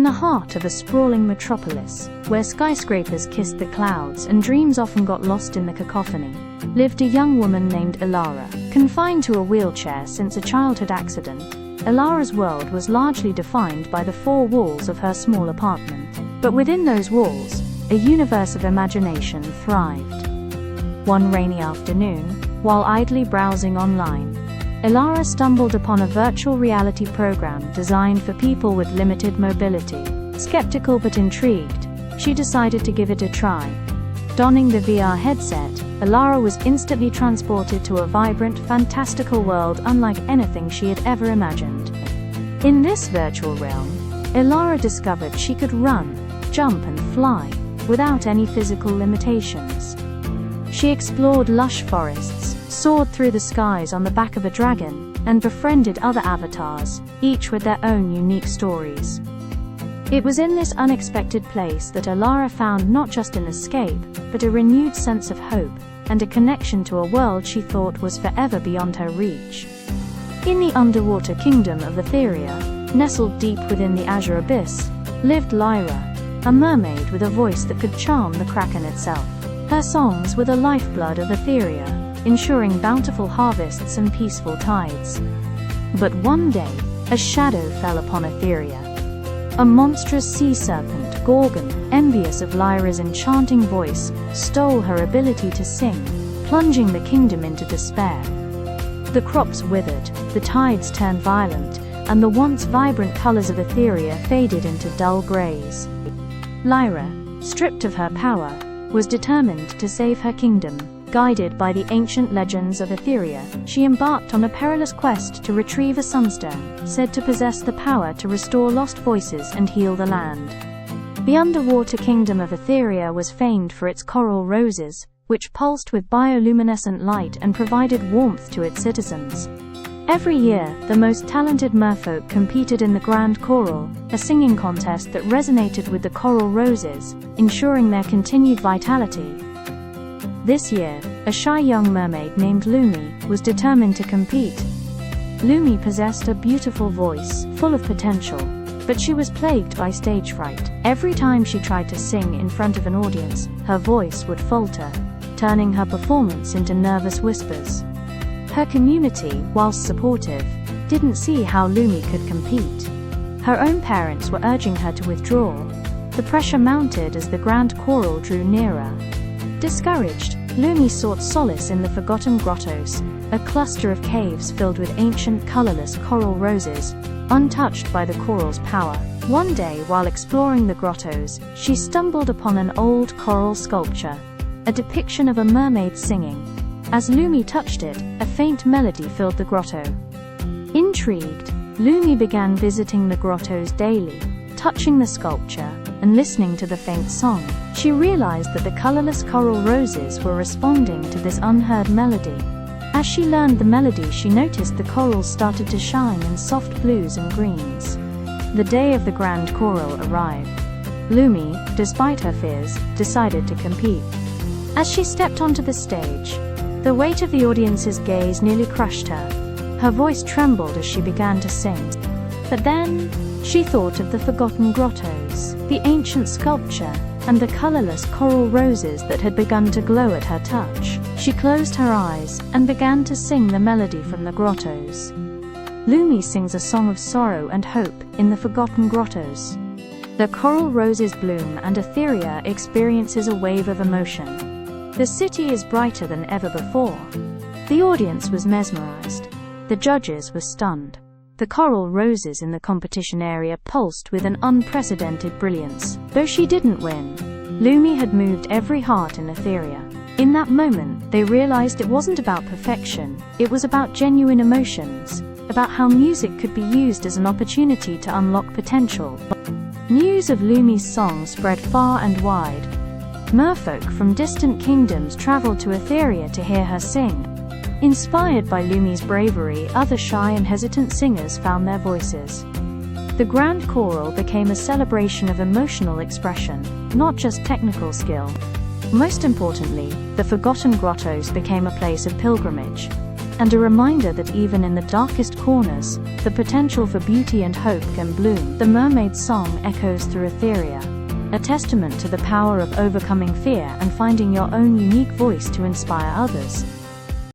In the heart of a sprawling metropolis, where skyscrapers kissed the clouds and dreams often got lost in the cacophony, lived a young woman named Alara. Confined to a wheelchair since a childhood accident, Alara's world was largely defined by the four walls of her small apartment. But within those walls, a universe of imagination thrived. One rainy afternoon, while idly browsing online, Alara stumbled upon a virtual reality program designed for people with limited mobility. Skeptical but intrigued, she decided to give it a try. Donning the VR headset, Alara was instantly transported to a vibrant, fantastical world unlike anything she had ever imagined. In this virtual realm, Alara discovered she could run, jump and fly, without any physical limitations. She explored lush forests, soared through the skies on the back of a dragon, and befriended other avatars, each with their own unique stories. It was in this unexpected place that Alara found not just an escape, but a renewed sense of hope, and a connection to a world she thought was forever beyond her reach. In the underwater kingdom of Atheria, nestled deep within the azure abyss, lived Lyra, a mermaid with a voice that could charm the kraken itself. Her songs were the lifeblood of Atheria, ensuring bountiful harvests and peaceful tides. But one day, a shadow fell upon Atheria. A monstrous sea serpent, Gorgon, envious of Lyra's enchanting voice, stole her ability to sing, plunging the kingdom into despair. The crops withered, the tides turned violent, and the once vibrant colors of Atheria faded into dull grays. Lyra, stripped of her power, was determined to save her kingdom. Guided by the ancient legends of Atheria, she embarked on a perilous quest to retrieve a sunstone, said to possess the power to restore lost voices and heal the land. The underwater kingdom of Atheria was famed for its coral roses, which pulsed with bioluminescent light and provided warmth to its citizens. Every year, the most talented merfolk competed in the Grand Choral, a singing contest that resonated with the coral roses, ensuring their continued vitality. This year, a shy young mermaid named Lumi was determined to compete. Lumi possessed a beautiful voice, full of potential, but she was plagued by stage fright. Every time she tried to sing in front of an audience, her voice would falter, turning her performance into nervous whispers. Her community, whilst supportive, didn't see how Lumi could compete. Her own parents were urging her to withdraw. The pressure mounted as the Grand Choral drew nearer. Discouraged, Lumi sought solace in the Forgotten Grottos, a cluster of caves filled with ancient colorless coral roses, untouched by the choral's power. One day, while exploring the grottos, she stumbled upon an old coral sculpture, a depiction of a mermaid singing. As Lumi touched it, a faint melody filled the grotto. Intrigued, Lumi began visiting the grottos daily, touching the sculpture, and listening to the faint song. She realized that the colorless coral roses were responding to this unheard melody. As she learned the melody, she noticed the corals started to shine in soft blues and greens. The day of the Grand Choral arrived. Lumi, despite her fears, decided to compete. As she stepped onto the stage, the weight of the audience's gaze nearly crushed her. Her voice trembled as she began to sing. But then, she thought of the Forgotten Grottos, the ancient sculpture, and the colorless coral roses that had begun to glow at her touch. She closed her eyes and began to sing the melody from the grottos. Lumi sings a song of sorrow and hope in the Forgotten Grottos. The coral roses bloom and Atheria experiences a wave of emotion. The city is brighter than ever before. The audience was mesmerized. The judges were stunned. The coral roses in the competition area pulsed with an unprecedented brilliance. Though she didn't win, Lumi had moved every heart in Atheria. In that moment, they realized it wasn't about perfection, it was about genuine emotions, about how music could be used as an opportunity to unlock potential. News of Lumi's song spread far and wide. Merfolk from distant kingdoms traveled to Atheria to hear her sing. Inspired by Lumi's bravery, other shy and hesitant singers found their voices. The Grand Choral became a celebration of emotional expression, not just technical skill. Most importantly, the Forgotten Grottos became a place of pilgrimage. and a reminder that even in the darkest corners, the potential for beauty and hope can bloom. The mermaid's song echoes through Atheria, a testament to the power of overcoming fear and finding your own unique voice to inspire others.